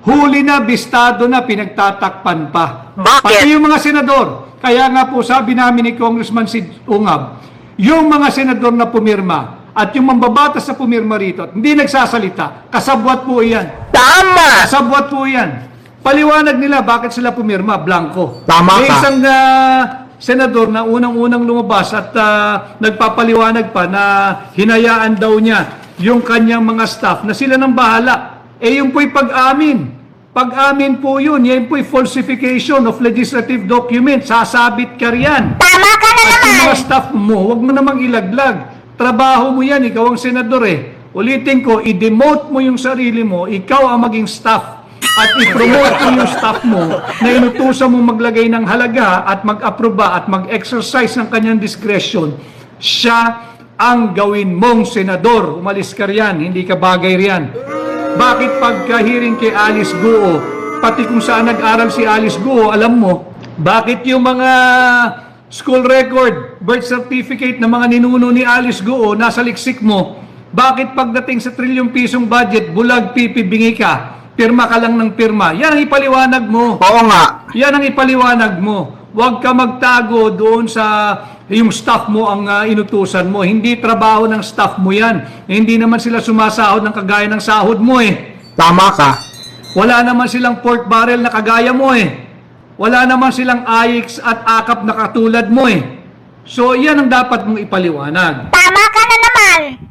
huli na, bistado na, pinagtatakpan pa. Bakit? Pati yung mga senador. Kaya nga po sabi namin ni Congressman Sid Ungab, yung mga senador na pumirma at yung mambabatas na pumirma rito at hindi nagsasalita, kasabwat po iyan. Tama! Kasabwat po iyan. Paliwanag nila bakit sila pumirma, blanco. Tama May ka. isang senador na unang-unang lumabas at nagpapaliwanag pa na hinayaan daw niya yung kanyang mga staff na sila nang bahala. Yung po'y pag-amin. Pag-amin po yun. Yan po'y falsification of legislative document. Sasabit ka riyan. Tama ka na At yung naman! mga staff mo, huwag mo namang ilaglag. Trabaho mo yan, ikaw ang senador Ulitin ko, i-demote mo yung sarili mo, ikaw ang maging staff. At i-promote mo yung staff mo na inutusan mo maglagay ng halaga at mag-aproba at mag-exercise ng kanyang discretion. Siya ang gawin mong senador. Umalis ka riyan, hindi ka bagay riyan. Bakit pagka-hearing kay Alice Guo, pati kung saan nag-aral si Alice Guo, alam mo, bakit yung mga school record, birth certificate ng mga ninuno ni Alice Guo nasa liksik mo, bakit pagdating sa trilyong pisong budget, bulag, pipi, bingi ka, pirma ka lang ng pirma? Yan ang ipaliwanag mo. Oo nga. Yan ang ipaliwanag mo. Huwag ka magtago doon sa yung staff mo ang inutusan mo. Hindi trabaho ng staff mo yan. Hindi naman sila sumasahod ng kagaya ng sahod mo Tama ka. Wala naman silang pork barrel na kagaya mo Wala naman silang AIX at AKAP na katulad mo So yan ang dapat mong ipaliwanag. Tama ka na naman!